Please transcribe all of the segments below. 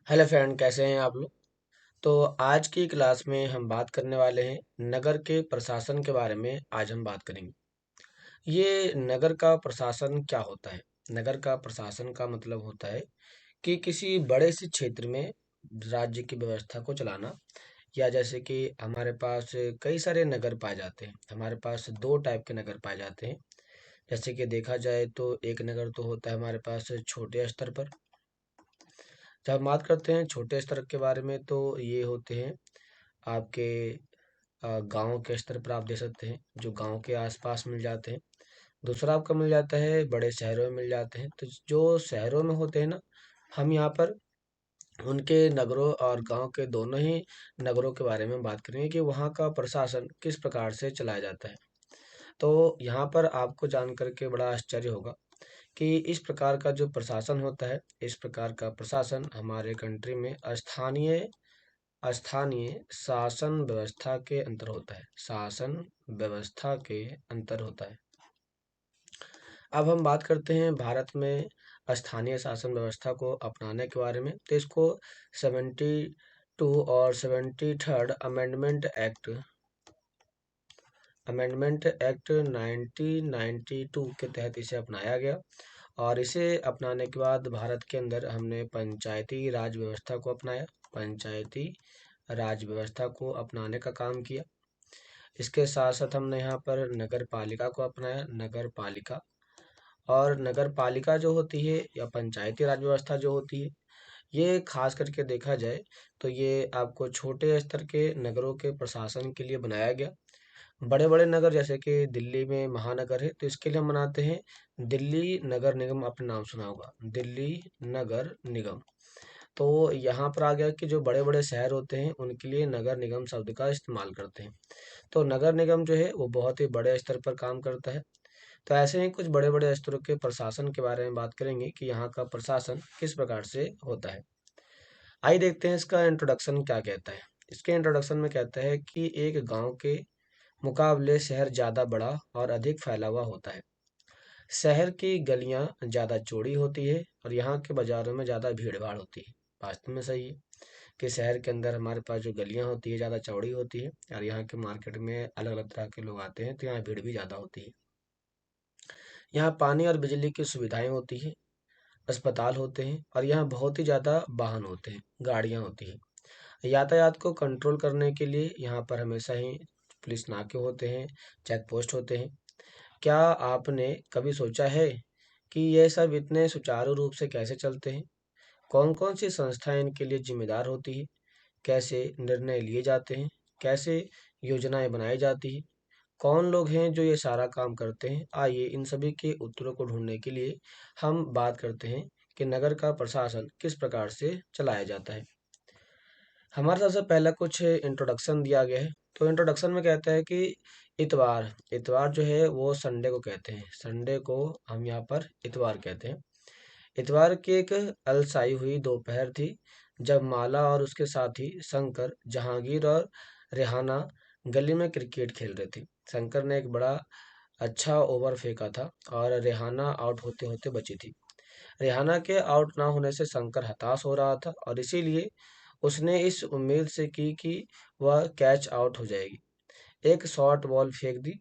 Hello friend, कैसे हैं आप लोग। तो आज की क्लास में हम बात करने वाले हैं नगर के प्रशासन के बारे में। आज हम बात करेंगे ये नगर का प्रशासन क्या होता है। नगर का प्रशासन का मतलब होता है कि किसी बड़े से क्षेत्र में राज्य की व्यवस्था को चलाना। या जैसे कि हमारे पास कई सारे नगर पाए जाते हैं। हमारे पास दो टाइप के नगर पाए जाते हैं। जैसे कि देखा जाए तो एक नगर तो होता है हमारे पास छोटे स्तर पर। जब हम बात करते हैं छोटे स्तर के बारे में तो ये होते हैं आपके गांव के स्तर पर। आप दे सकते हैं जो गांव के आसपास मिल जाते हैं। दूसरा आपका मिल जाता है बड़े शहरों में मिल जाते हैं। तो जो शहरों में होते हैं ना, हम यहाँ पर उनके नगरों और गांव के दोनों ही नगरों के बारे में बात करेंगे कि वहाँ का प्रशासन किस प्रकार से चलाया जाता है। तो यहाँ पर आपको जान करके बड़ा आश्चर्य होगा कि इस प्रकार का जो प्रशासन होता है, इस प्रकार का प्रशासन हमारे कंट्री में स्थानीय स्थानीय शासन व्यवस्था के अंतर होता है। शासन व्यवस्था के अंतर होता है। अब हम बात करते हैं भारत में स्थानीय शासन व्यवस्था को अपनाने के बारे में। तो इसको 72 और 73rd अमेंडमेंट एक्ट 1992 के तहत इसे अपनाया गया। और इसे अपनाने के बाद भारत के अंदर हमने पंचायती राज व्यवस्था को अपनाया। पंचायती राज व्यवस्था को अपनाने का काम किया। इसके साथ साथ हमने यहाँ पर नगर पालिका को अपनाया। नगर पालिका और नगर पालिका जो होती है या पंचायती राज व्यवस्था जो होती है, ये खास करके देखा जाए तो ये आपको छोटे स्तर के नगरों के प्रशासन के लिए बनाया गया। बड़े बड़े नगर जैसे कि दिल्ली में महानगर है, तो इसके लिए हम बनाते हैं दिल्ली नगर निगम। आपने नाम सुना होगा, दिल्ली नगर निगम। तो यहाँ पर आ गया कि जो बड़े बड़े शहर होते हैं उनके लिए नगर निगम शब्द का इस्तेमाल करते हैं। तो नगर निगम जो है वो बहुत ही बड़े स्तर पर काम करता है। तो ऐसे ही कुछ बड़े बड़े स्तरों के प्रशासन के बारे में बात करेंगे कि यहाँ का प्रशासन किस प्रकार से होता है। आइए देखते हैं इसका इंट्रोडक्शन क्या कहता है। इसके इंट्रोडक्शन में कहता है कि एक गांव के मुकाबले शहर ज़्यादा बड़ा और अधिक फैला हुआ होता है। शहर की गलियां ज़्यादा चौड़ी होती है और यहाँ के बाज़ारों में ज़्यादा भीड़ भाड़ होती है। वास्तव में सही है कि शहर के अंदर हमारे पास जो गलियां होती है ज़्यादा चौड़ी होती है और यहाँ के मार्केट में अलग अलग तरह के लोग आते हैं, तो यहाँ भीड़ भी ज़्यादा होती है। यहाँ पानी और बिजली की सुविधाएं होती है, अस्पताल होते हैं और यहाँ बहुत ही ज़्यादा वाहन होते हैं, गाड़ियाँ होती हैं। यातायात को कंट्रोल करने के लिए यहाँ पर हमेशा ही पुलिस नाके होते हैं, चेक पोस्ट होते हैं। क्या आपने कभी सोचा है कि ये सब इतने सुचारू रूप से कैसे चलते हैं? कौन कौन सी संस्थाएं इनके लिए जिम्मेदार होती है? कैसे निर्णय लिए जाते हैं? कैसे योजनाएं बनाई जाती हैं? कौन लोग हैं जो ये सारा काम करते हैं? आइए इन सभी के उत्तरों को ढूंढने के लिए हम बात करते हैं कि नगर का प्रशासन किस प्रकार से चलाया जाता है। हमारा सबसे पहला कुछ इंट्रोडक्शन दिया गया है। तो इंट्रोडक्शन में कहता है कि इतवार इतवार जो है वो संडे को कहते हैं। संडे को हम यहाँ पर इतवार कहते हैं। इतवार की एक अलसाई हुई दोपहर थी जब माला और उसके साथी शंकर, जहांगीर और रेहाना गली में क्रिकेट खेल रहे थे। शंकर ने एक बड़ा अच्छा ओवर फेंका था और रेहाना आउट होते होते बची थी। रेहाना के आउट ना होने से शंकर हताश हो रहा था और इसीलिए उसने इस उम्मीद से की कि वह कैच आउट हो जाएगी, एक शॉर्ट बॉल फेंक दी।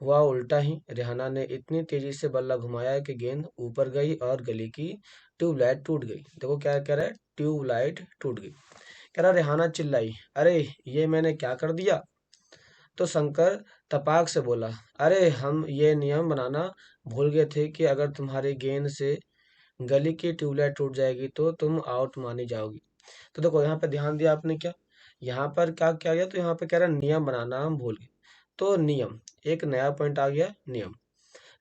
हुआ उल्टा ही। रेहाना ने इतनी तेजी से बल्ला घुमाया कि गेंद ऊपर गई और गली की ट्यूबलाइट टूट गई। देखो क्या कह रहा है, ट्यूबलाइट टूट गई। कह रहा रेहाना चिल्लाई, अरे ये मैंने क्या कर दिया। तो शंकर तपाक से बोला, अरे हम ये नियम बनाना भूल गए थे कि अगर तुम्हारी गेंद से गली की ट्यूबलाइट टूट जाएगी तो तुम आउट मानी जाओगी। तो देखो यहाँ पे ध्यान दिया आपने क्या, यहाँ पर क्या किया गया, तो यहाँ पे कह रहा है नियम बनाना हम भूल गए। तो नियम, एक नया पॉइंट आ गया, नियम।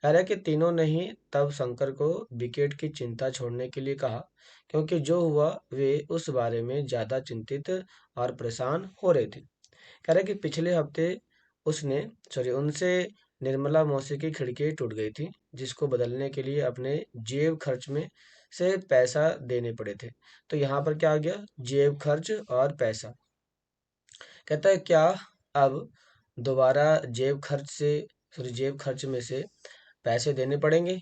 हालांकि तीनों ने ही तब शंकर को विकेट की चिंता छोड़ने के लिए कहा, क्योंकि जो हुआ वे उस बारे में ज्यादा चिंतित और परेशान हो रहे थे। कह रहे कि पिछले हफ्ते उसने सॉरी उनसे निर्मला मौसी की खिड़की टूट गई थी, जिसको बदलने के लिए अपने जेब खर्च में से पैसा देने पड़े थे। तो यहाँ पर क्या आ गया, जेब खर्च और पैसा। कहता है क्या अब दोबारा जेब खर्च में से पैसे देने पड़ेंगे,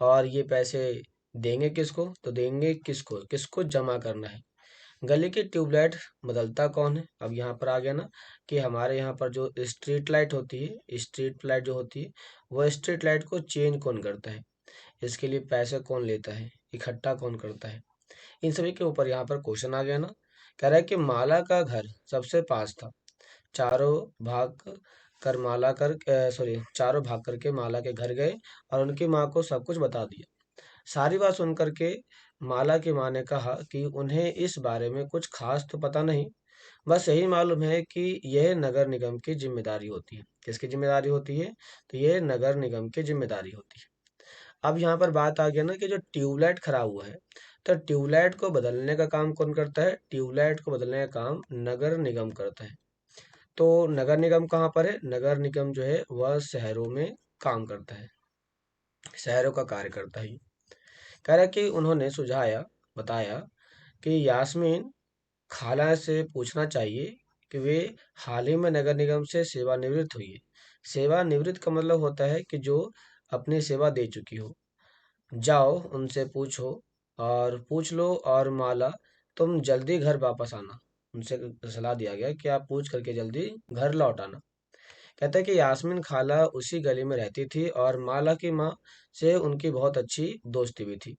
और ये पैसे देंगे किसको, तो देंगे किसको, किसको जमा करना है। गली की ट्यूबलाइट बदलता कौन है? अब यहाँ पर आ गया ना कि हमारे यहाँ पर जो स्ट्रीट लाइट होती है, स्ट्रीट लाइट जो होती है, वो स्ट्रीट लाइट को चेंज कौन करता है? इसके लिए पैसे कौन लेता है? इकट्ठा कौन करता है? इन सभी के ऊपर यहाँ पर क्वेश्चन आ गया ना। कह रहा है कि माला का घर सबसे पास था, चारों भाग कर माला कर सॉरी चारों भाग करके माला के घर गए और उनकी माँ को सब कुछ बता दिया। सारी बात सुन करके माला की माँ ने कहा कि उन्हें इस बारे में कुछ खास तो पता नहीं, बस यही मालूम है कि यह नगर निगम की जिम्मेदारी होती है। किसकी जिम्मेदारी होती है? तो ये नगर निगम की जिम्मेदारी होती है। अब यहाँ पर बात आ गया ना कि जो ट्यूबलाइट खराब हुआ है, तो ट्यूबलाइट को बदलने का काम कौन करता है? ट्यूबलाइट को बदलने का काम नगर निगम करता है। तो नगर निगम कहाँ पर है? नगर निगम जो है वह शहरों में काम करता है, शहरों का कार्य करता है। कह रहा है कि उन्होंने बताया कि यास्मीन खाला से पूछना चाहिए कि वे हाल ही में नगर निगम से सेवानिवृत्त हुई है। सेवानिवृत्त का मतलब होता है कि जो अपनी सेवा दे चुकी हो। जाओ उनसे पूछ लो, और माला तुम जल्दी घर वापस आना। उनसे सलाह दिया गया कि आप पूछ करके जल्दी घर लौट आना। कहता है कि यास्मीन खाला उसी गली में रहती थी और माला की माँ से उनकी बहुत अच्छी दोस्ती भी थी।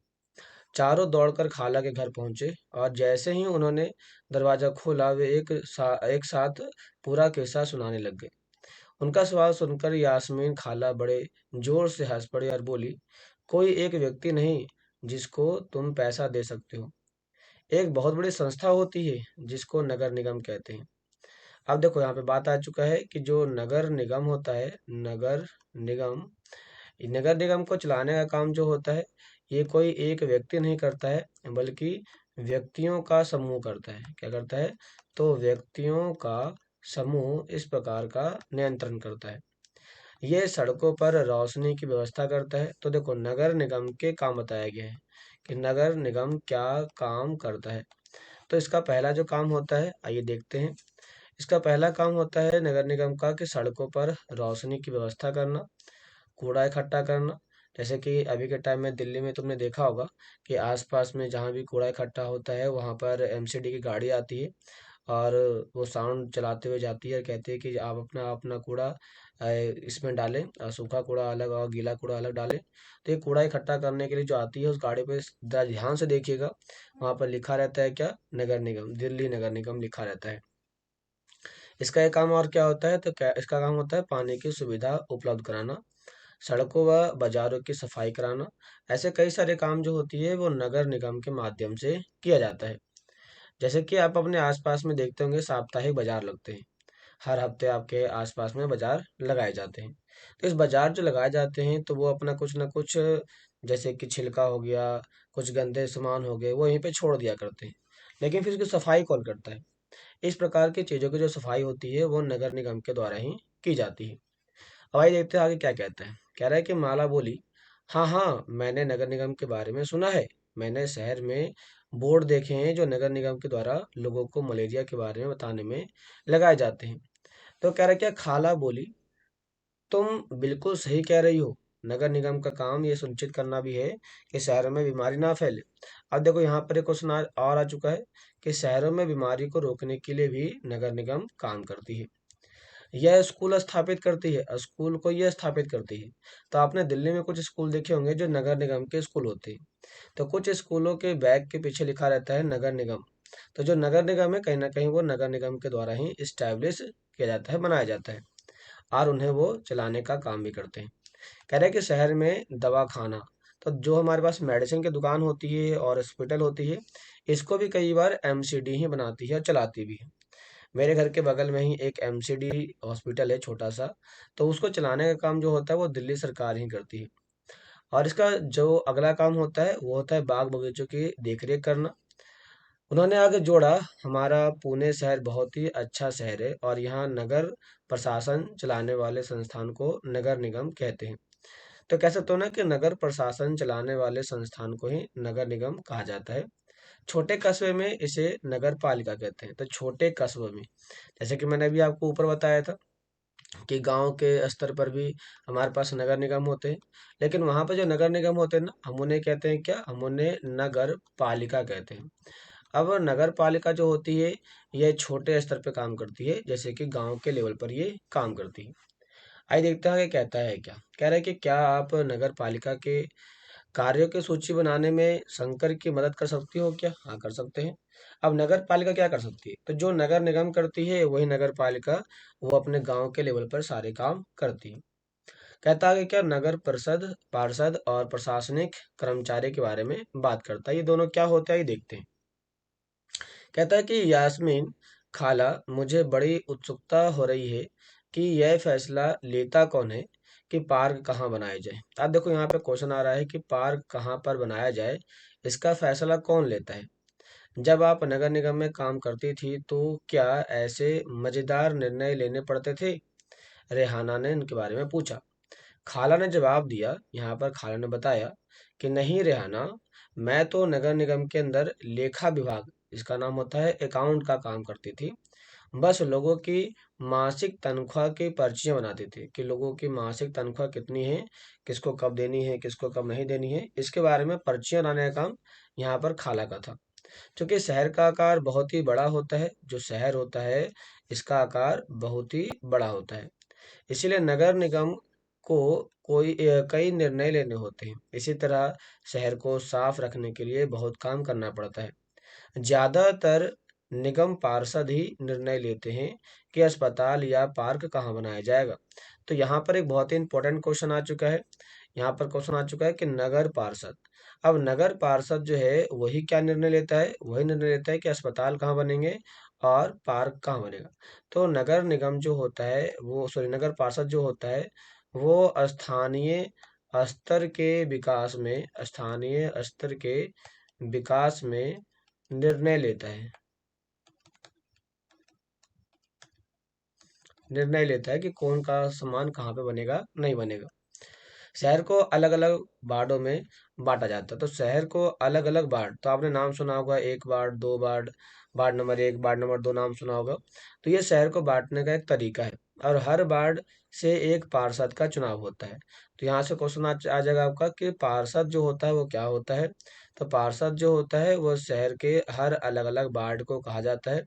चारों दौड़कर खाला के घर पहुंचे और जैसे ही उन्होंने दरवाजा खोला वे एक साथ पूरा किस्सा सुनाने लग गए। उनका सवाल सुनकर यास्मीन खाला बड़े जोर से हंस पड़ी और बोली, कोई एक व्यक्ति नहीं जिसको तुम पैसा दे सकते हो, एक बहुत बड़ी संस्था होती है जिसको नगर निगम कहते हैं। अब देखो यहाँ पे बात आ चुका है कि जो नगर निगम होता है, निगम नगर निगम को चलाने का काम जो होता है, ये कोई एक व्यक्ति नहीं करता है, बल्कि व्यक्तियों का समूह करता है। क्या करता है? तो व्यक्तियों का समूह इस प्रकार का नियंत्रण करता है। ये सड़कों पर रोशनी की व्यवस्था करता है। तो देखो नगर निगम के काम बताया गया है कि नगर निगम क्या काम करता है। तो इसका पहला जो काम होता है, आइए देखते हैं। इसका पहला काम होता है नगर निगम का कि सड़कों पर रोशनी की व्यवस्था करना, कूड़ा इकट्ठा करना। जैसे कि अभी के टाइम में दिल्ली में तुमने देखा होगा कि आसपास में जहाँ भी कूड़ा इकट्ठा होता है वहाँ पर एमसीडी की गाड़ी आती है और वो साउंड चलाते हुए जाती है और कहती है कि आप अपना अपना कूड़ा इसमें डालें, सूखा कूड़ा अलग और गीला कूड़ा अलग डालें। तो ये कूड़ा इकट्ठा करने के लिए जो आती है उस गाड़ी पे जरा ध्यान से देखिएगा, वहाँ पर लिखा रहता है क्या? नगर निगम, दिल्ली नगर निगम लिखा रहता है। इसका एक काम और क्या होता है? तो क्या इसका काम होता है पानी की सुविधा उपलब्ध कराना, सड़कों व बाजारों की सफाई कराना। ऐसे कई सारे काम जो होती है वो नगर निगम के माध्यम से किया जाता है। जैसे कि आप अपने आसपास में देखते होंगे साप्ताहिक बाजार लगते हैं। हर हफ्ते आपके आसपास में बाजार लगाए जाते हैं। तो इस बाजार जो लगाए जाते हैं तो वो अपना कुछ ना कुछ, जैसे कि छिलका हो गया, कुछ गंदे सामान हो गए, वो यहीं पे छोड़ दिया करते हैं। लेकिन फिर उसकी सफाई कौन करता है? इस प्रकार की चीज़ों की जो सफाई होती है वो नगर निगम के द्वारा ही की जाती है। अब आइए देखते हैं आगे क्या कहता है। कह रहा है कि माला बोली, हाँ हाँ, मैंने नगर निगम के बारे में सुना है। मैंने शहर में बोर्ड देखे हैं जो नगर निगम के द्वारा लोगों को मलेरिया के बारे में बताने में लगाए जाते हैं। तो कह रहा है क्या? खाला बोली, तुम बिल्कुल सही कह रही हो। नगर निगम का काम ये सुनिश्चित करना भी है कि शहरों में बीमारी ना फैले। अब देखो यहाँ पर एक क्वेश्चन और आ चुका है कि शहरों में बीमारी को रोकने के लिए भी नगर निगम काम करती है। यह स्कूल स्थापित करती है, स्कूल को यह स्थापित करती है। तो आपने दिल्ली में कुछ स्कूल देखे होंगे जो नगर निगम के स्कूल होते हैं। तो कुछ स्कूलों के बैग के पीछे लिखा रहता है नगर निगम। तो जो नगर निगम है कहीं ना कहीं वो नगर निगम के द्वारा ही इस्टेब्लिश किया जाता है, बनाया जाता है, और उन्हें वो चलाने का काम भी करते हैं। कह रहे हैं कि शहर में दवा खाना, तो जो हमारे पास मेडिसिन की दुकान होती है और हॉस्पिटल होती है, इसको भी कई बार एमसीडी ही बनाती है और चलाती भी है। मेरे घर के बगल में ही एक एमसीडी हॉस्पिटल है छोटा सा, तो उसको चलाने का काम जो होता है वो दिल्ली सरकार ही करती है। और इसका जो अगला काम होता है वो होता है बाग बगीचों की देखरेख करना। उन्होंने आगे जोड़ा, हमारा पुणे शहर बहुत ही अच्छा शहर है और यहाँ नगर प्रशासन चलाने वाले संस्थान को नगर निगम कहते हैं। तो कह सकते हो ना कि नगर प्रशासन चलाने वाले संस्थान को ही नगर निगम कहा जाता है। छोटे कस्बे में इसे नगर पालिका कहते हैं। तो छोटे कस्बों में, जैसे कि मैंने अभी आपको ऊपर बताया था कि गांव के स्तर पर भी हमारे पास नगर निगम होते हैं, लेकिन वहां पर जो नगर निगम होते हैं ना, हम उन्हें कहते हैं क्या? हम उन्हें नगर पालिका कहते हैं। अब नगर पालिका जो होती है यह छोटे स्तर पे काम करती है, जैसे कि गांव के लेवल पर ये काम करती है। आइए देखते हैं कि कहता है क्या। कह रहा है कि क्या आप नगर पालिका के कार्यों की सूची बनाने में शंकर की मदद कर सकती हो क्या? हाँ, कर सकते हैं। अब नगर पालिका क्या कर सकती है? तो जो नगर निगम करती है वही नगर पालिका वो अपने गांव के लेवल पर सारे काम करती है। कहता है कि क्या नगर परिषद, पार्षद और प्रशासनिक कर्मचारी के बारे में बात करता है। ये दोनों क्या होता है ये देखते हैं। कहता है कि यास्मीन खाला, मुझे बड़ी उत्सुकता हो रही है कि यह फैसला लेता कौन है कि पार्क कहाँ बनाया जाए। अब देखो यहाँ पे क्वेश्चन आ रहा है कि पार्क कहाँ पर बनाया जाए, इसका फैसला कौन लेता है। जब आप नगर निगम में काम करती थी तो क्या ऐसे मजेदार निर्णय लेने पड़ते थे? रेहाना ने इनके बारे में पूछा। खाला ने जवाब दिया, यहाँ पर खाला ने बताया कि नहीं रेहाना, मैं तो नगर निगम के अंदर लेखा विभाग, इसका नाम होता है अकाउंट का काम करती थी। बस लोगों की मासिक तनख्वाह की पर्चियां बनाती थी कि लोगों की मासिक तनख्वाह कितनी है, किसको कब देनी है, किसको कब नहीं देनी है, इसके बारे में पर्चियां बनाने का काम यहाँ पर खाला का था। क्योंकि शहर का आकार बहुत ही बड़ा होता है, जो शहर होता है इसका आकार बहुत ही बड़ा होता है, इसीलिए नगर निगम को कई निर्णय लेने होते हैं। इसी तरह शहर को साफ रखने के लिए बहुत काम करना पड़ता है। ज्यादातर निगम पार्षद ही निर्णय लेते हैं कि अस्पताल या पार्क कहाँ बनाया जाएगा। तो यहाँ पर एक बहुत ही इंपॉर्टेंट क्वेश्चन आ चुका है। यहाँ पर क्वेश्चन आ चुका है कि नगर पार्षद, अब नगर पार्षद जो है वही क्या निर्णय लेता है, वही निर्णय लेता है कि अस्पताल कहाँ बनेंगे और पार्क कहाँ बनेगा। तो नगर निगम जो होता है वो सॉरी नगर पार्षद जो होता है वो स्तर के स्थानीय स्तर के विकास में निर्णय लेता है। निर्णय लेता है कि कौन का सामान कहाँ पे बनेगा, नहीं बनेगा। शहर को अलग अलग वार्डों में बांटा जाता है। तो शहर को अलग अलग वार्ड, तो आपने नाम सुना होगा, एक वार्ड, दो वार्ड, वार्ड नंबर एक, वार्ड नंबर दो, नाम सुना होगा। तो ये शहर को बांटने का एक तरीका है। और हर वार्ड से एक पार्षद का चुनाव होता है। तो यहाँ से क्वेश्चन आ जाएगा आपका कि पार्षद जो होता है वो क्या होता है। तो पार्षद जो होता है वो शहर के हर अलग अलग वार्ड को कहा जाता है।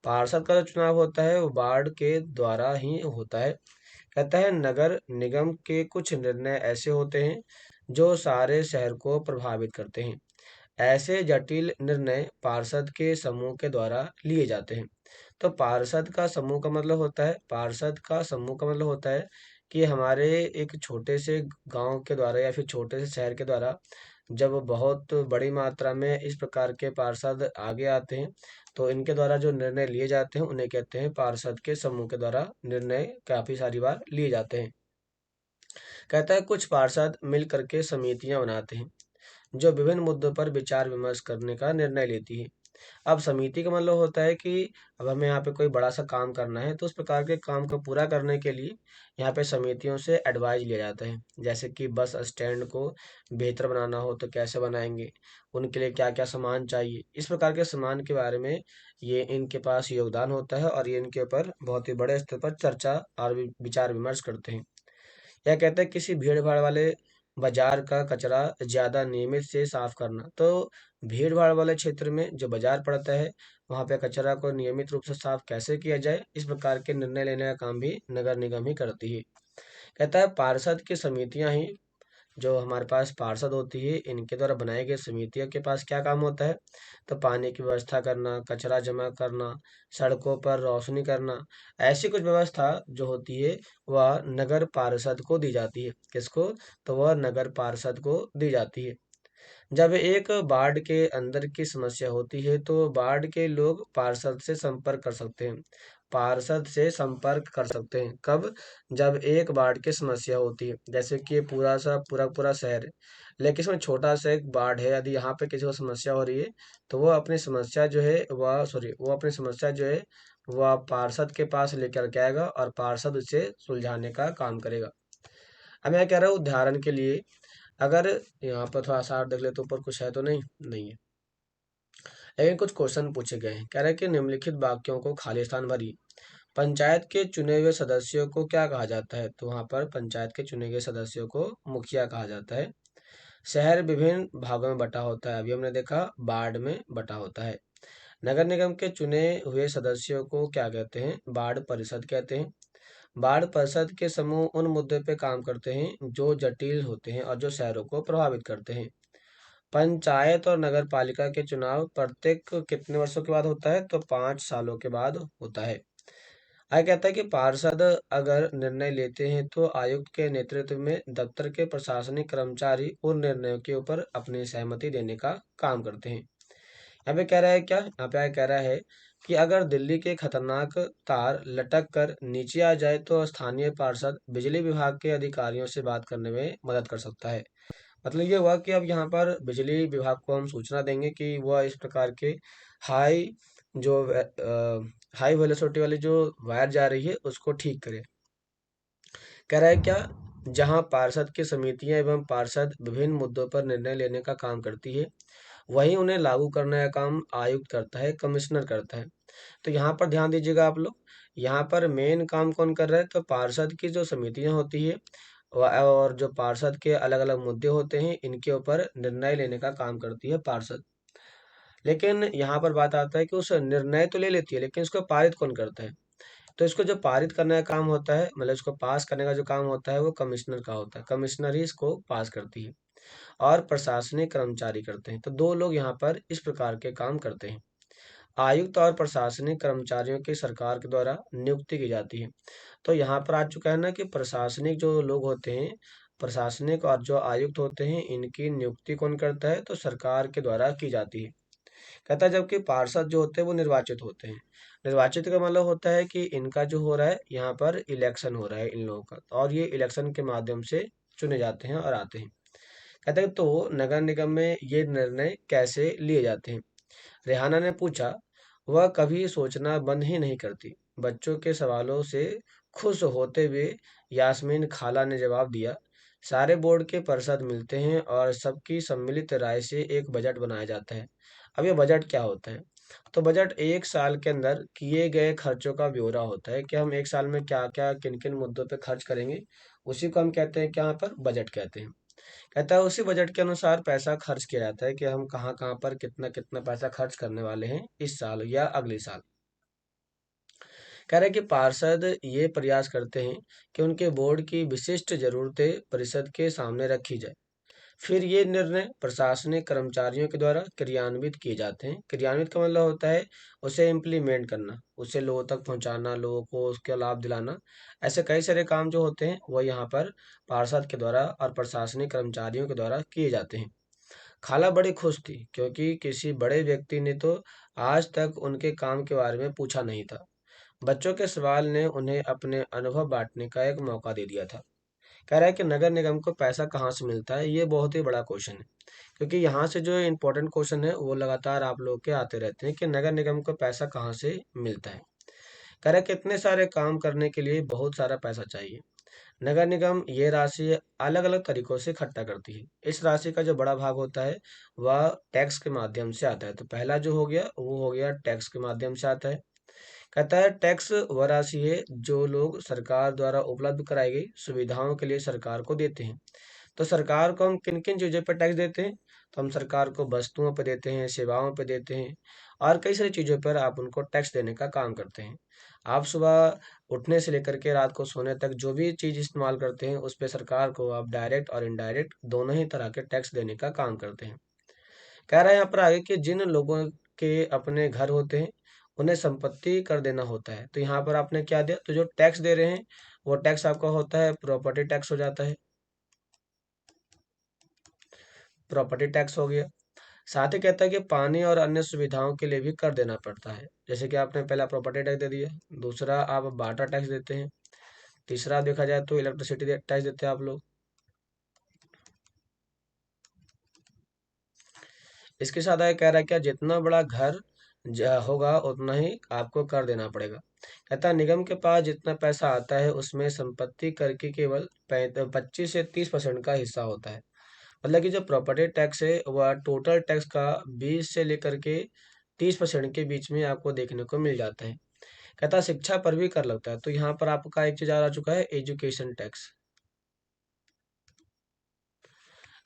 पार्षद का जो चुनाव होता है वो वार्ड के द्वारा ही होता है। कहता है नगर निगम के कुछ निर्णय ऐसे होते हैं जो सारे शहर को प्रभावित करते हैं। ऐसे जटिल निर्णय पार्षद के समूह के द्वारा लिए जाते हैं। तो पार्षद का समूह का मतलब होता है कि हमारे एक छोटे से गांव के द्वारा या फिर छोटे से शहर के द्वारा जब बहुत बड़ी मात्रा में इस प्रकार के पार्षद आगे आते हैं तो इनके द्वारा जो निर्णय लिए जाते हैं उन्हें कहते हैं पार्षद के समूह के द्वारा निर्णय काफी सारी बार लिए जाते हैं। कहता है कुछ पार्षद मिल करके समितियां बनाते हैं जो विभिन्न मुद्दों पर विचार विमर्श करने का निर्णय लेती है। अब समिति का मतलब होता है कि अब हमें यहाँ पे कोई बड़ा सा काम करना है तो उस प्रकार के काम को पूरा करने के लिए यहाँ पे समितियों से एडवाइस लिया जाता है। जैसे कि बस स्टैंड को बेहतर बनाना हो तो कैसे बनाएंगे, उनके लिए क्या क्या सामान चाहिए, इस प्रकार के सामान के बारे में ये इनके पास योगदान होता है और ये इनके ऊपर बहुत ही बड़े स्तर पर चर्चा और विचार विमर्श करते हैं। यह कहता है किसी भीड़ भाड़ वाले बाजार का कचरा ज्यादा नियमित से साफ करना। तो भीड़ भाड़ वाले क्षेत्र में जो बाजार पड़ता है वहां पे कचरा को नियमित रूप से साफ कैसे किया जाए, इस प्रकार के निर्णय लेने का काम भी नगर निगम ही करती है। कहता है पार्षद की समितियां ही, जो हमारे पास पार्षद होती है इनके द्वारा बनाई गई समितियों के पास क्या काम होता है, तो पानी की व्यवस्था करना, कचरा जमा करना, सड़कों पर रोशनी करना, ऐसी कुछ व्यवस्था जो होती है वह नगर पार्षद को दी जाती है। किसको? तो वह नगर पार्षद को दी जाती है। जब एक वार्ड के अंदर की समस्या होती है तो वार्ड के लोग पार्षद से संपर्क कर सकते हैं। पार्षद से संपर्क कर सकते हैं कब? जब एक वार्ड की समस्या होती है, जैसे कि ये पूरा सा पूरा पूरा शहर है लेकिन इसमें छोटा सा एक वार्ड है, यदि यहाँ पे किसी को समस्या हो रही है तो वो अपनी समस्या जो है वह पार्षद के पास लेकर के आएगा और पार्षद उसे सुलझाने का काम करेगा। अब मैं कह रहा हूँ उदाहरण के लिए, अगर यहाँ पर थोड़ा सा और देख ले तो ऊपर कुछ है तो नहीं, नहीं है, लेकिन कुछ क्वेश्चन पूछे गए हैं। कह रहे हैं कि निम्नलिखित वाक्यों को खाली स्थान भरिए। पंचायत के चुने हुए सदस्यों को क्या कहा जाता है? तो वहां पर पंचायत के चुने गए सदस्यों को मुखिया कहा जाता है। शहर विभिन्न भागों में बटा होता है, अभी हमने देखा वार्ड में बटा होता है। नगर निगम के चुने हुए सदस्यों को क्या कहते हैं? वार्ड परिषद कहते हैं। वार्ड परिषद के समूह उन मुद्दों पे काम करते हैं जो जटिल होते हैं और जो शहरों को प्रभावित करते हैं। पंचायत और नगर पालिका के चुनाव प्रत्येक कितने वर्षों के बाद होता है? तो 5 सालों के बाद होता है। आगे कहता है कि पार्षद अगर निर्णय लेते हैं तो आयुक्त के नेतृत्व में दफ्तर के प्रशासनिक कर्मचारी उन निर्णयों के ऊपर अपनी सहमति देने का काम करते हैं। यहाँ पे कह रहा है क्या? यहाँ पे कह रहा है कि अगर दिल्ली के खतरनाक तार लटक कर नीचे आ जाए तो स्थानीय पार्षद बिजली विभाग के अधिकारियों से बात करने में मदद कर सकता है। मतलब ये हुआ कि अब यहाँ पर बिजली विभाग को हम सूचना देंगे कि वह इस प्रकार के हाई जो हाई वेलोसिटी वाली जो वायर जा रही है उसको ठीक करे। कह रहा है क्या? जहाँ पार्षद की समितियां एवं पार्षद विभिन्न मुद्दों पर निर्णय लेने का काम करती है, वहीं उन्हें लागू करने का काम आयुक्त करता है, कमिश्नर करता है। तो यहाँ पर ध्यान दीजिएगा आप लोग। यहाँ पर मेन काम कौन कर रहा है? तो पार्षद की जो समितियां होती है और जो पार्षद के अलग अलग मुद्दे होते हैं, इनके ऊपर निर्णय लेने का काम करती है पार्षद। लेकिन यहाँ पर बात आता है कि उस निर्णय तो ले लेती है, लेकिन इसको पारित कौन करता है? तो इसको जो पारित करने का काम होता है, मतलब इसको पास करने का जो काम होता है, वो कमिश्नर का होता है। कमिश्नर ही इसको पास करती है और प्रशासनिक कर्मचारी करते हैं। तो दो लोग यहाँ पर इस प्रकार के काम करते हैं। आयुक्त और प्रशासनिक कर्मचारियों की सरकार के द्वारा नियुक्ति की जाती है। तो यहाँ पर आ चुका है ना कि प्रशासनिक जो लोग होते हैं, प्रशासनिक और जो आयुक्त होते हैं, इनकी नियुक्ति कौन करता है? तो सरकार के द्वारा की जाती है। कहता है जबकि पार्षद जो होते हैं वो निर्वाचित होते हैं। निर्वाचित का मतलब होता है कि इनका जो हो रहा है, यहाँ पर इलेक्शन हो रहा है इन लोगों का, और ये इलेक्शन के माध्यम से चुने जाते हैं और आते हैं। कहते हैं तो नगर निगम में ये निर्णय कैसे लिए जाते हैं? रेहाना ने पूछा। वह कभी सोचना बंद ही नहीं करती। बच्चों के सवालों से खुश होते हुए यास्मीन खाला ने जवाब दिया। सारे बोर्ड के पार्षद मिलते हैं और सबकी सम्मिलित राय से एक बजट बनाया जाता है। अब ये बजट क्या होता है? तो बजट एक साल के अंदर किए गए खर्चों का ब्यौरा होता है कि हम एक साल में क्या क्या किन किन मुद्दों पे खर्च करेंगे। उसी को हम कहते हैं कि यहाँ पर बजट कहते हैं। कहता है उसी बजट के अनुसार पैसा खर्च किया जाता है कि हम कहाँ कहाँ पर कितना कितना पैसा खर्च करने वाले हैं इस साल या अगले साल। कह रहे हैं कि पार्षद ये प्रयास करते हैं कि उनके बोर्ड की विशिष्ट जरूरतें परिषद के सामने रखी जाए। फिर ये निर्णय प्रशासनिक कर्मचारियों के द्वारा क्रियान्वित किए जाते हैं। क्रियान्वित का मतलब होता है उसे इम्प्लीमेंट करना, उसे लोगों तक पहुंचाना, लोगों को उसका लाभ दिलाना। ऐसे कई सारे काम जो होते हैं वो यहाँ पर पार्षद के द्वारा और प्रशासनिक कर्मचारियों के द्वारा किए जाते हैं। खाला बड़ी खुश थी क्योंकि किसी बड़े व्यक्ति ने तो आज तक उनके काम के बारे में पूछा नहीं था। बच्चों के सवाल ने उन्हें अपने अनुभव बांटने का एक मौका दे दिया था। कह रहा है कि नगर निगम को पैसा कहाँ से मिलता है? ये बहुत ही बड़ा क्वेश्चन है, क्योंकि यहाँ से जो इम्पोर्टेंट क्वेश्चन है वो लगातार आप लोग के आते रहते हैं कि नगर निगम को पैसा कहाँ से मिलता है। कह रहा है कि इतने सारे काम करने के लिए बहुत सारा पैसा चाहिए। नगर निगम ये राशि अलग अलग तरीकों से इकट्ठा करती है। इस राशि का जो बड़ा भाग होता है वह टैक्स के माध्यम से आता है। तो पहला जो हो गया वो हो गया टैक्स के माध्यम से आता है। कहता है टैक्स वह राशि है जो लोग सरकार द्वारा उपलब्ध कराई गई सुविधाओं के लिए सरकार को देते हैं। तो सरकार को हम किन किन चीज़ों पर टैक्स देते हैं? तो हम सरकार को वस्तुओं पर देते हैं, सेवाओं पर देते हैं, और कई सारी चीज़ों पर आप उनको टैक्स देने का काम करते हैं। आप सुबह उठने से लेकर के रात को सोने तक जो भी चीज़ इस्तेमाल करते हैं उस पे सरकार को आप डायरेक्ट और इनडायरेक्ट दोनों ही तरह के टैक्स देने का काम करते हैं। कह रहा है यहाँ पर आगे कि जिन लोगों के अपने घर होते हैं उन्हें संपत्ति कर देना होता है। तो यहाँ पर आपने क्या दिया? तो जो टैक्स दे रहे हैं वो टैक्स आपका होता है प्रॉपर्टी टैक्स हो जाता है। प्रॉपर्टी टैक्स हो गया। साथ ही कहता है कि पानी और अन्य सुविधाओं के लिए भी कर देना पड़ता है। जैसे कि आपने पहला प्रॉपर्टी टैक्स दे दिया, दूसरा आप वाटर टैक्स देते हैं, तीसरा देखा जाए तो इलेक्ट्रिसिटी टैक्स देते हैं आप लोग। इसके साथ आगे कह रहा है क्या? जितना बड़ा घर होगा उतना ही आपको कर देना पड़ेगा। कहता है निगम के पास जितना पैसा आता है उसमें संपत्ति कर की केवल 25 से 30% का हिस्सा होता है। मतलब कि जो प्रॉपर्टी टैक्स है वह टोटल टैक्स का 20 से लेकर के 30% के बीच में आपको देखने को मिल जाता है। कहता है शिक्षा पर भी कर लगता है। तो यहाँ पर आपका एक चीज आ चुका है, एजुकेशन टैक्स।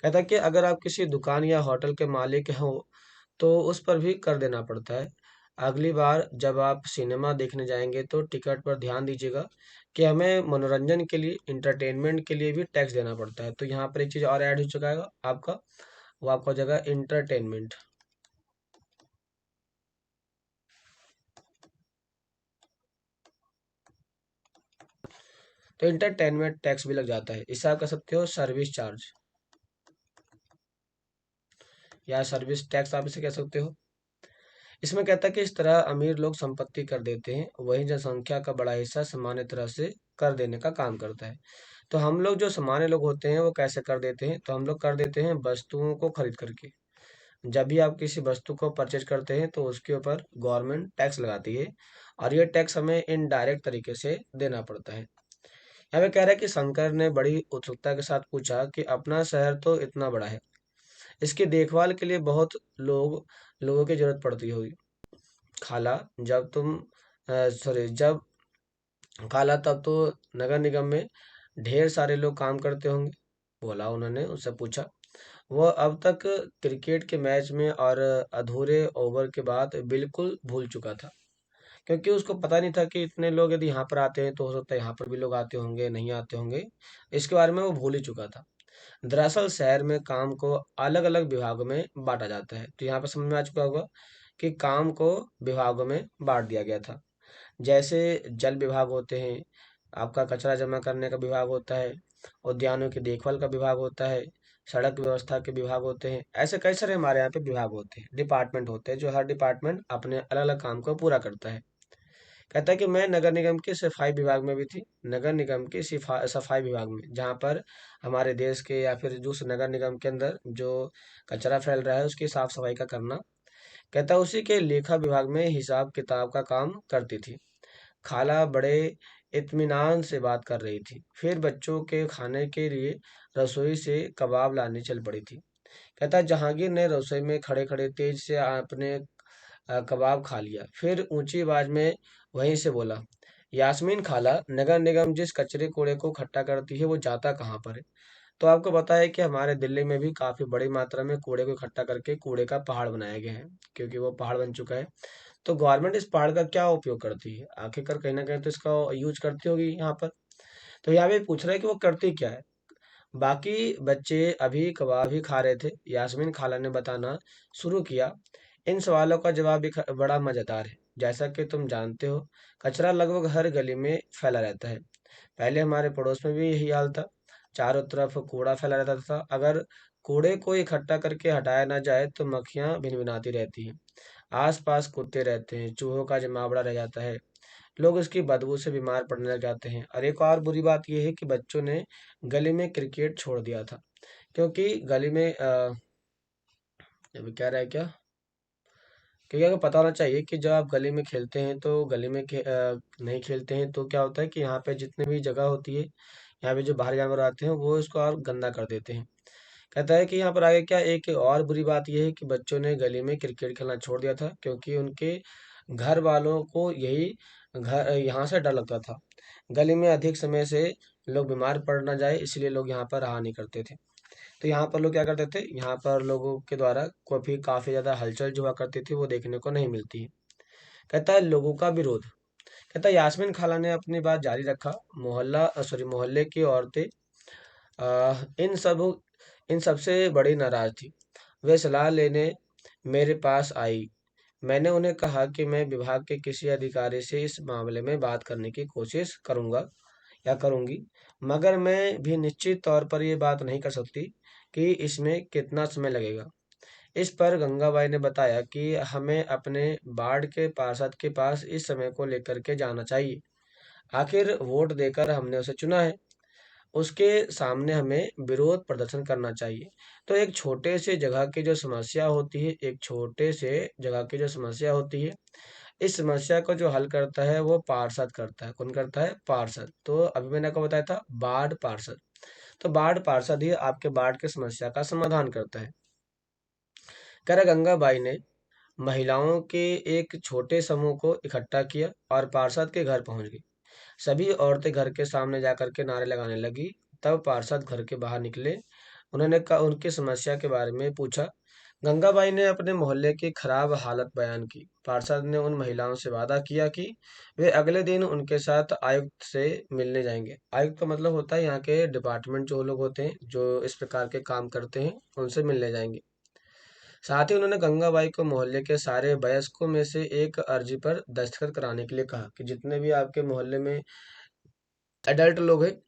कहता है कि अगर आप किसी दुकान या होटल के मालिक हो तो उस पर भी कर देना पड़ता है। अगली बार जब आप सिनेमा देखने जाएंगे तो टिकट पर ध्यान दीजिएगा कि हमें मनोरंजन के लिए, इंटरटेनमेंट के लिए भी टैक्स देना पड़ता है। तो यहाँ पर एक चीज़ और ऐड हो चुका है आपका, वो आपका हो जाएगा इंटरटेनमेंट। तो इंटरटेनमेंट टैक्स भी लग जाता है। इससे आप कह सकते हो सर्विस चार्ज या सर्विस टैक्स, आप इसे कह सकते हो। इसमें कहता है कि इस तरह अमीर लोग संपत्ति कर देते हैं, वहीं जनसंख्या का बड़ा हिस्सा सामान्य तरह से कर देने का काम करता है। तो हम लोग जो सामान्य लोग होते हैं वो कैसे कर देते हैं, तो हम लोग कर देते हैं वस्तुओं को खरीद करके। जब भी आप किसी वस्तु को परचेज करते हैं तो उसके ऊपर गवर्नमेंट टैक्स लगाती है, और ये टैक्स हमें इनडायरेक्ट तरीके से देना पड़ता है। यहाँ पे कह रहा है कि शंकर ने बड़ी उत्सुकता के साथ पूछा कि अपना शहर तो इतना बड़ा है, इसकी देखभाल के लिए बहुत लोगों की जरूरत पड़ती होगी। खाला जब तुम सॉरी जब खाला तब तो नगर निगम में ढेर सारे लोग काम करते होंगे, बोला उन्होंने उससे पूछा। वह अब तक क्रिकेट के मैच में और अधूरे ओवर के बाद बिल्कुल भूल चुका था, क्योंकि उसको पता नहीं था कि इतने लोग यदि यहाँ पर आते हैं तो हो सकता है यहाँ पर भी लोग आते होंगे, नहीं आते होंगे। इसके बारे में वो भूल ही चुका था। दरअसल शहर में काम को अलग अलग विभागों में बांटा जाता है। तो यहाँ पर समझ में आ चुका होगा कि काम को विभागों में बांट दिया गया था। जैसे जल विभाग होते हैं, आपका कचरा जमा करने का विभाग होता है, उद्यानों की देखभाल का विभाग होता है, सड़क व्यवस्था के विभाग होते हैं। ऐसे कई सारे हमारे यहाँ पे विभाग होते हैं, डिपार्टमेंट होते हैं, जो हर डिपार्टमेंट अपने अलग अलग काम को पूरा करता है। कहता है कि मैं नगर निगम के सफाई विभाग में भी थी, नगर निगम के सफाई विभाग में, जहाँ पर हमारे देश के या फिर जो उस नगर निगम के अंदर जो कचरा फैल रहा है उसकी साफ सफाई का करना। कहता है उसी के लेखा विभाग में हिसाब किताब का काम करती थी। खाला बड़े इत्मीनान से बात कर रही थी, फिर बच्चों के खाने के लिए रसोई से कबाब लाने चल पड़ी थी। कहता है जहांगीर ने रसोई में खड़े खड़े तेज से अपने कबाब खा लिया, फिर ऊंची आवाज में वहीं से बोला, यास्मीन खाला, नगर निगम जिस कचरे कूड़े को इकट्ठा करती है वो जाता कहाँ पर है? तो आपको पता है कि हमारे दिल्ली में भी काफी बड़ी मात्रा में कूड़े को इकट्ठा करके कूड़े का पहाड़ बनाया गया है, क्योंकि वो पहाड़ बन चुका है। तो गवर्नमेंट इस पहाड़ का क्या उपयोग करती है? आखिरकार कहीं ना कहीं तो इसका यूज करती होगी यहाँ पर। तो यहाँ पे पूछ रहा है कि वो करती क्या है। बाकी बच्चे अभी कबाब ही खा रहे थे, यास्मीन खाला ने बताना शुरू किया। इन सवालों का जवाब भी बड़ा मजेदार है। जैसा कि तुम जानते हो, कचरा लगभग हर गली में फैला रहता है। पहले हमारे पड़ोस में भी यही हाल था, चारों तरफ कूड़ा फैला रहता था। अगर कूड़े को इकट्ठा करके हटाया ना जाए तो मक्खियां भिनभिनाती रहती हैं, आसपास कुत्ते रहते हैं, चूहों का जमावड़ा रह जाता है, लोग इसकी बदबू से बीमार पड़ने लग जाते हैं। और एक और बुरी बात यह है कि बच्चों ने गली में क्रिकेट छोड़ दिया था, क्योंकि गली में अभी कह रहा है क्या, क्योंकि आपको पता होना चाहिए कि जब आप गली में खेलते हैं तो गली में नहीं खेलते हैं तो क्या होता है कि यहाँ पे जितने भी जगह होती है, यहाँ पे जो बाहर जानवर आते हैं वो इसको और गंदा कर देते हैं। कहता है कि यहाँ पर आगे क्या, एक और बुरी बात यह है कि बच्चों ने गली में क्रिकेट खेलना छोड़ दिया था, क्योंकि उनके घर वालों को यही घर यहाँ से डर लगता था। गली में अधिक समय से लोग बीमार पड़ ना जाए, इसलिए लोग यहाँ पर रहा नहीं करते थे। तो यहाँ पर लोग क्या करते थे, यहाँ पर लोगों के द्वारा काफी ज्यादा हलचल जो हुआ करती थी वो देखने को नहीं मिलती है। कहता है लोगों का विरोध। कहता है यास्मीन खाला ने अपनी बात जारी रखा, मोहल्ले की औरतें इन सबसे बड़ी नाराज थी। वे सलाह लेने मेरे पास आई। मैंने उन्हें कहा कि मैं विभाग के किसी अधिकारी से इस मामले में बात करने की कोशिश करूंगा या करूंगी, मगर मैं भी निश्चित तौर पर ये बात नहीं कर सकती कि इसमें कितना समय लगेगा। इस पर गंगाबाई ने बताया कि हमें अपने वार्ड के पार्षद के पास इस समय को लेकर के जाना चाहिए। आखिर वोट देकर हमने उसे चुना है, उसके सामने हमें विरोध प्रदर्शन करना चाहिए। तो एक छोटे से जगह की जो समस्या होती है, एक छोटे से जगह की जो समस्या होती है, इस समस्या को जो हल करता है वो पार्षद करता है। कौन करता है? पार्षद। तो अभी मैंने आपको बताया था वार्ड पार्षद। तो वार्ड पार्षद ही आपके वार्ड की समस्या का समाधान करता है। कह रहा गंगाबाई ने महिलाओं के एक छोटे समूह को इकट्ठा किया और पार्षद के घर पहुंच गई। सभी औरतें घर के सामने जाकर के नारे लगाने लगी। तब पार्षद घर के बाहर निकले। उन्होंने उनकी समस्या के बारे में पूछा। गंगाबाई ने अपने मोहल्ले की खराब हालत बयान की। पार्षद ने उन महिलाओं से वादा किया कि वे अगले दिन उनके साथ आयुक्त से मिलने जाएंगे। आयुक्त का मतलब होता है यहाँ के डिपार्टमेंट जो लोग होते हैं जो इस प्रकार के काम करते हैं, उनसे मिलने जाएंगे। साथ ही उन्होंने गंगाबाई को मोहल्ले के सारे वयस्कों में से एक अर्जी पर दस्तखत कराने के लिए कहा कि जितने भी आपके मोहल्ले में एडल्ट लोग हैं,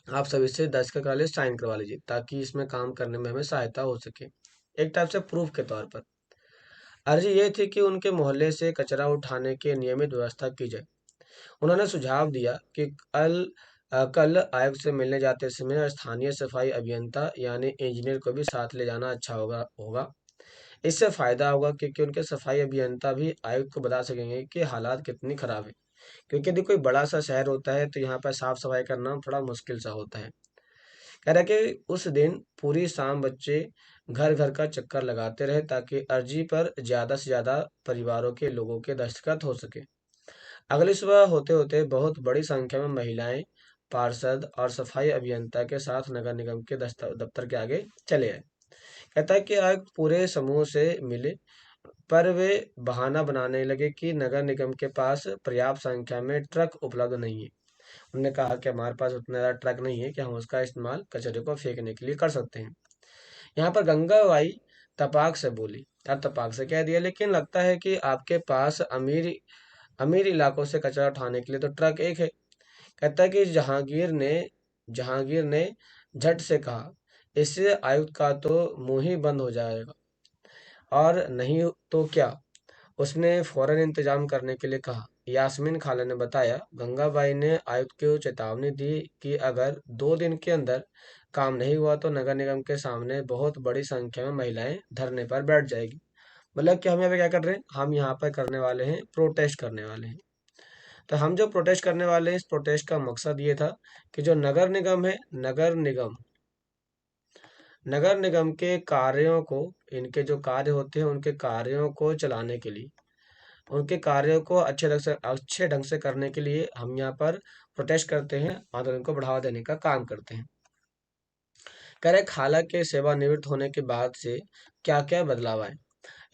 आप सभी से दस्तखत करा ले, साइन करवा लीजिए, ताकि इसमें काम करने में हमें सहायता हो सके, एक टाइप से प्रूफ के तौर पर। अर्जी ये थी कि उनके मोहल्ले से कचरा उठाने की नियमित व्यवस्था की जाए। उन्होंने सुझाव दिया कि कल आयुक्त से मिलने जाते समय स्थानीय सफाई अभियंता यानी इंजीनियर को भी साथ ले जाना अच्छा होगा होगा इससे फायदा होगा, क्योंकि उनके सफाई अभियंता भी आयुक्त को बता सकेंगे कि हालात कितनी खराब है। क्योंकि यदि कोई बड़ा सा शहर होता है तो यहाँ पर साफ सफाई करना थोड़ा मुश्किल सा होता है। कह रहा कि उस दिन पूरी शाम बच्चे घर घर का चक्कर लगाते रहे, ताकि अर्जी पर ज्यादा से ज्यादा परिवारों के लोगों के दस्तखत हो सके। अगली सुबह होते होते बहुत बड़ी संख्या में महिलाएं पार्षद और सफाई अभियंता के साथ नगर निगम के दफ्तर के आगे चले आए। कहता है कि आयुक्त पूरे समूह से मिले, पर वे बहाना बनाने लगे कि नगर निगम के पास पर्याप्त संख्या में ट्रक उपलब्ध नहीं है। उन्होंने कहा कि हमारे पास उतना ज़्यादा ट्रक नहीं है कि हम उसका इस्तेमाल कचरे को फेंकने के लिए कर सकते हैं। यहाँ पर गंगाबाई तपाक से बोली, और तपाक से कह दिया, लेकिन लगता है कि आपके पास अमीर अमीर इलाकों से कचरा उठाने के लिए तो ट्रक एक है। कहता है कि जहांगीर ने झट से कहा, इससे आयुक्त का तो मुंह ही बंद हो जाएगा, और नहीं तो क्या। उसने फौरन इंतजाम करने के लिए कहा। यास्मीन खाला ने बताया, गंगाबाई ने आयुक्त को चेतावनी दी कि अगर 2 दिन के अंदर काम नहीं हुआ तो नगर निगम के सामने बहुत बड़ी संख्या में महिलाएं धरने पर बैठ जाएगी। मतलब कि हम यहाँ पे क्या कर रहे हैं, हम यहाँ पर करने वाले हैं, प्रोटेस्ट करने वाले हैं। तो हम जो प्रोटेस्ट करने वाले हैं, इस प्रोटेस्ट का मकसद ये था कि जो नगर निगम है, नगर निगम के कार्यों को, इनके जो कार्य होते हैं उनके कार्यों को चलाने के लिए, उनके कार्यों को अच्छे ढंग से करने के लिए हम यहाँ पर प्रोटेस्ट करते हैं, आंदोलन को बढ़ावा देने का काम करते हैं। कह रहे खाला के सेवानिवृत्त होने के बाद से क्या क्या बदलाव आए।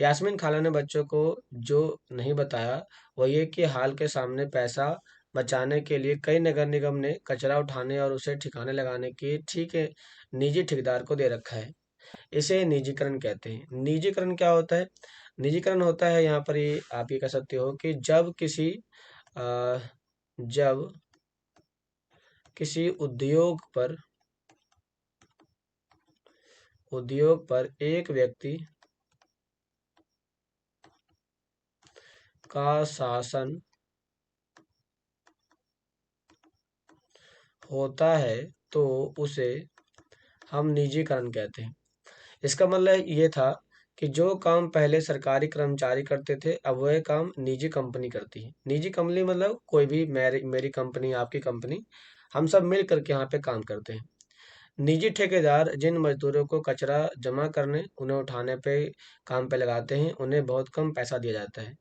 यास्मीन खाला ने बच्चों को जो नहीं बताया वो ये कि हाल के सामने पैसा बचाने के लिए कई नगर निगम ने कचरा उठाने और उसे ठिकाने लगाने की ठीक है निजी ठेकेदार को दे रखा है। इसे निजीकरण कहते हैं। निजीकरण क्या होता है? निजीकरण होता है, यहाँ पर ये आप ये कह सकते हो कि अ, जब किसी उद्योग पर एक व्यक्ति का शासन होता है तो उसे हम निजीकरण कहते हैं। इसका मतलब ये था कि जो काम पहले सरकारी कर्मचारी करते थे, अब वह काम निजी कंपनी करती है। निजी कंपनी मतलब कोई भी, मेरी मेरी कंपनी, आपकी कंपनी, हम सब मिल करके यहाँ पे काम करते हैं। निजी ठेकेदार जिन मजदूरों को कचरा जमा करने, उन्हें उठाने पे काम पे लगाते हैं, उन्हें बहुत कम पैसा दिया जाता है।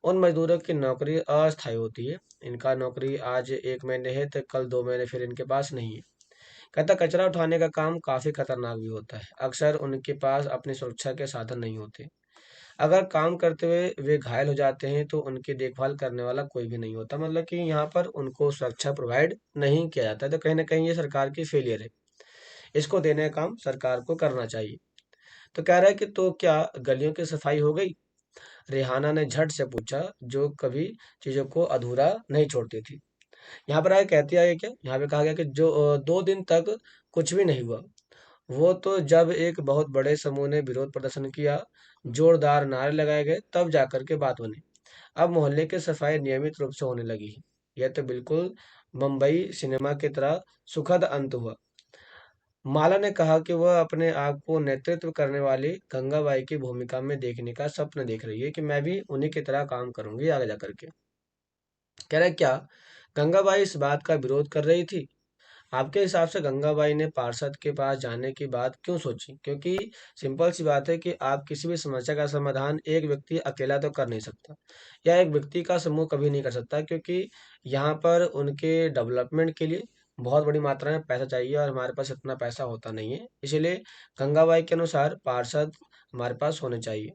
उन मजदूरों की नौकरी अस्थायी होती है। इनका नौकरी आज 1 महीने है तो कल 2 महीने फिर इनके पास नहीं है। कहता कचरा उठाने का काम काफी खतरनाक भी होता है। अक्सर उनके पास अपनी सुरक्षा के साधन नहीं होते। अगर काम करते हुए वे घायल हो जाते हैं तो उनकी देखभाल करने वाला कोई भी नहीं होता। मतलब कि यहाँ पर उनको सुरक्षा प्रोवाइड नहीं किया जाता है। तो कहीं ना कहीं ये सरकार की फेलियर है। इसको देने का काम सरकार को करना चाहिए। तो कह रहा है कि तो क्या गलियों की सफाई हो गई? रेहाना ने झट से पूछा, जो कभी चीजों को अधूरा नहीं छोड़ती थी। यहाँ पर आगे कहती है क्या, यहाँ पे कहा गया कि जो 2 दिन तक कुछ भी नहीं हुआ। वो तो जब एक बहुत बड़े समूह ने विरोध प्रदर्शन किया, जोरदार नारे लगाए गए, तब जाकर के बात बनी। अब मोहल्ले की सफाई नियमित रूप से होने लगी है। यह तो बिल्कुल मुंबई सिनेमा की तरह सुखद अंत हुआ। माला ने कहा कि वह अपने आप को नेतृत्व करने वाली गंगाबाई की भूमिका में देखने का सपना देख रही है, कि मैं भी उन्हीं की तरह काम करूंगी आगे जा करके। कह रहा है क्या गंगाबाई इस बात का विरोध कर रही थी? आपके हिसाब से गंगाबाई ने पार्षद के पास जाने की बात क्यों सोची? क्योंकि सिंपल सी बात है कि आप किसी भी समस्या का समाधान एक व्यक्ति अकेला तो कर नहीं सकता, या एक व्यक्ति का समूह कभी नहीं कर सकता, क्योंकि यहाँ पर उनके डेवलपमेंट के लिए बहुत बड़ी मात्रा में पैसा चाहिए और हमारे पास इतना पैसा होता नहीं है। इसीलिए गंगाबाई के अनुसार पार्षद हमारे पास होने चाहिए।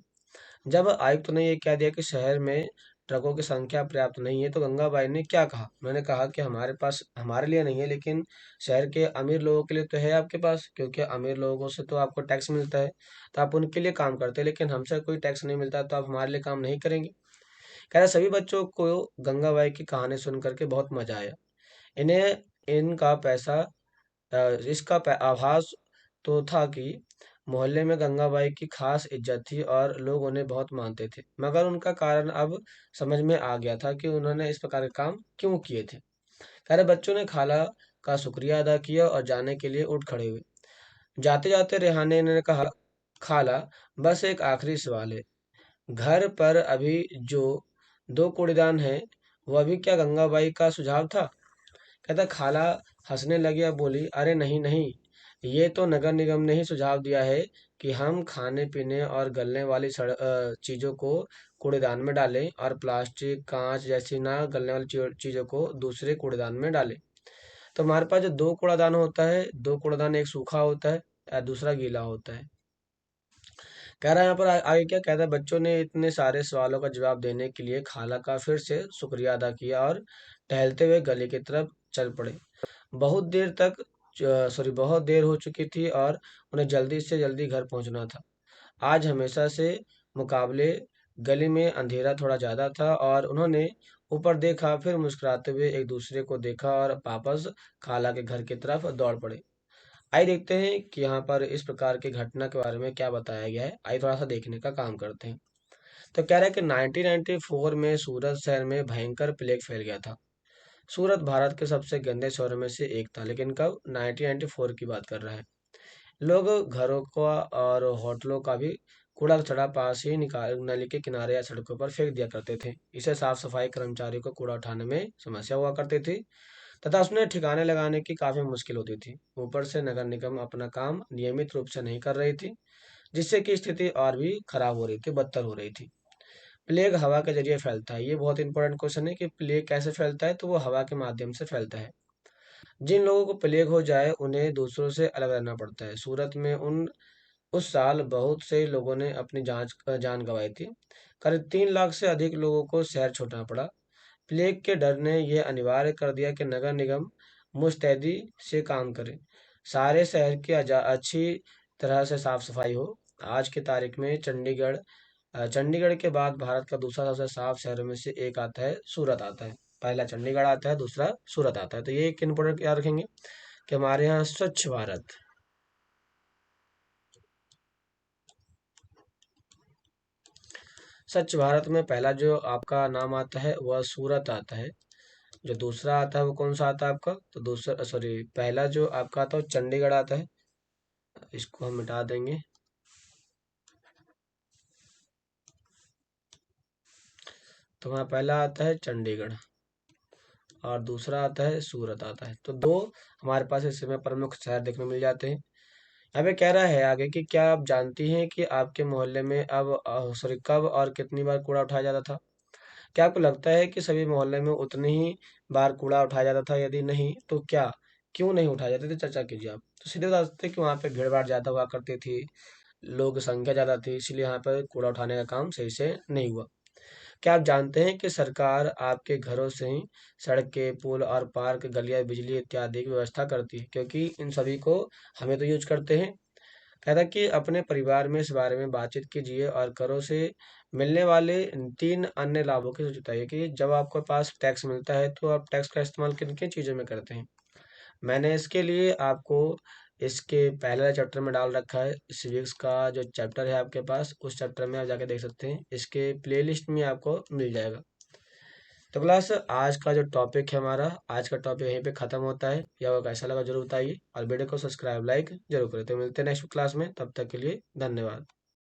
जब आयुक्त ने ये कह दिया कि शहर में ट्रकों की संख्या पर्याप्त नहीं है, तो गंगाबाई ने क्या कहा? उन्होंने कहा कि हमारे पास हमारे लिए नहीं है, लेकिन शहर के अमीर लोगों के लिए तो है आपके पास, क्योंकि अमीर लोगों से तो आपको टैक्स मिलता है, तो आप उनके लिए काम करते हैं, लेकिन हमसे कोई टैक्स नहीं मिलता, तो आप हमारे लिए काम नहीं करेंगे। कह रहा सभी बच्चों को गंगाबाई की कहानी सुन करके बहुत मजा आया। इन्हें इनका पैसा इसका आभास तो था कि मोहल्ले में गंगाबाई की खास इज्जत थी और लोग उन्हें बहुत मानते थे, मगर उनका कारण अब समझ में आ गया था कि उन्होंने इस प्रकार के काम क्यों किए थे। सारे बच्चों ने खाला का शुक्रिया अदा किया और जाने के लिए उठ खड़े हुए। जाते जाते रेहाने ने कहा, खाला, बस एक आखिरी सवाल है। घर पर अभी जो दो कूड़ेदान हैं, वह भी क्या गंगाबाई का सुझाव था? कहता खाला हंसने लगी और बोली, अरे नहीं नहीं, ये तो नगर निगम ने ही सुझाव दिया है कि हम खाने पीने और गलने वाली चीजों को कूड़ेदान में डालें और प्लास्टिक कांच जैसी ना गलने वाली चीजों को दूसरे कूड़ेदान में डालें। तो हमारे पास जो दो कूड़ादान होता है, दो कूड़ादान, एक सूखा होता है और दूसरा गीला होता है। कह रहा है यहाँ पर आगे क्या कहता है, बच्चों ने इतने सारे सवालों का जवाब देने के लिए खाला का फिर से शुक्रिया अदा किया और टहलते हुए गली की तरफ चल पड़े। बहुत देर हो चुकी थी और उन्हें जल्दी से जल्दी घर पहुंचना था। आज हमेशा से मुकाबले गली में अंधेरा थोड़ा ज्यादा था और उन्होंने ऊपर देखा, फिर मुस्कुराते हुए एक दूसरे को देखा और वापस खाला के घर की तरफ दौड़ पड़े। आइए देखते हैं कि यहाँ पर इस प्रकार की घटना के बारे में क्या बताया गया है। आइए थोड़ा सा देखने का काम करते हैं। तो कह रहा है कि 1994 में सूरत शहर में भयंकर प्लेग फैल गया था। सूरत भारत के सबसे गंदे शहरों में से एक था, लेकिन कब? 1994 की बात कर रहा है। लोग घरों का और होटलों का भी कूड़ा कचरा पास ही निकाल नली के किनारे या सड़कों पर फेंक दिया करते थे। इसे साफ सफाई कर्मचारियों को कूड़ा उठाने में समस्या हुआ करती थी तथा उसने ठिकाने लगाने की काफी मुश्किल होती थी। ऊपर से नगर निगम अपना काम नियमित रूप से नहीं कर रही थी, जिससे कि स्थिति और भी खराब हो रही थी, बदतर हो रही थी। प्लेग हवा के जरिए फैलता है। ये बहुत इंपॉर्टेंट क्वेश्चन है कि प्लेग कैसे फैलता है, तो वो हवा के माध्यम से फैलता है। जिन लोगों को प्लेग हो जाए उन्हें दूसरों से अलग रहना पड़ता है। सूरत में उन उस साल बहुत से लोगों ने अपनी जान गंवाई थी। करीब 3 लाख से अधिक लोगों को शहर छोड़ना पड़ा। प्लेग के डर ने यह अनिवार्य कर दिया कि नगर निगम मुस्तैदी से काम करे, सारे शहर की अच्छी तरह से साफ सफाई हो। आज की तारीख में चंडीगढ़ के बाद भारत का दूसरा सबसे साफ शहरों में से एक आता है, सूरत आता है। पहला चंडीगढ़ आता है, दूसरा सूरत आता है। तो ये एक इम्पोर्टेंट याद रखेंगे कि हमारे यहाँ स्वच्छ भारत, स्वच्छ भारत में पहला जो आपका नाम आता है वह सूरत आता है। जो दूसरा आता है वो कौन सा आता है आपका? तो दूसरा, सॉरी, पहला जो आपका आता है वो चंडीगढ़ आता है। इसको हम मिटा देंगे। तो वहाँ पहला आता है चंडीगढ़ और दूसरा आता है सूरत आता है। तो दो हमारे पास इस समय प्रमुख शहर देखने को मिल जाते हैं। यहाँ पे कह रहा है आगे कि क्या आप जानती हैं कि आपके मोहल्ले में अब सॉरी कब और कितनी बार कूड़ा उठाया जाता था? क्या आपको लगता है कि सभी मोहल्ले में उतनी ही बार कूड़ा उठाया जाता था? यदि नहीं तो क्या, क्यों नहीं उठाया जाते थे? चर्चा कीजिए आप। तो सीधे बता सकते हैं कि वहाँ पे भीड़ भाड़ ज्यादा हुआ करती थी, लोग की संख्या ज्यादा थी, इसलिए यहाँ पर कूड़ा उठाने का काम सही से नहीं हुआ। क्या आप जानते हैं कि सरकार आपके घरों से ही सड़कें, पुल और पार्क, गलियां, बिजली इत्यादि की व्यवस्था करती है, क्योंकि इन सभी को हमें तो यूज करते हैं। कहता है कि अपने परिवार में इस बारे में बातचीत कीजिए और करों से मिलने वाले इन 3 अन्य लाभों की सूची बताइए कि जब आपके पास टैक्स मिलता है तो आप टैक्स का इस्तेमाल किन किन चीज़ों में करते हैं। मैंने इसके लिए आपको इसके पहले चैप्टर में डाल रखा है। सिविक्स का जो चैप्टर है आपके पास, उस चैप्टर में आप जाके देख सकते हैं, इसके प्लेलिस्ट में आपको मिल जाएगा। तो क्लास, आज का जो टॉपिक है हमारा, आज का टॉपिक यहीं पे खत्म होता है। या वो कैसा लगा जरूर बताइए और वीडियो को सब्सक्राइब लाइक जरूर करें। तो मिलते हैं नेक्स्ट क्लास में, तब तक के लिए धन्यवाद।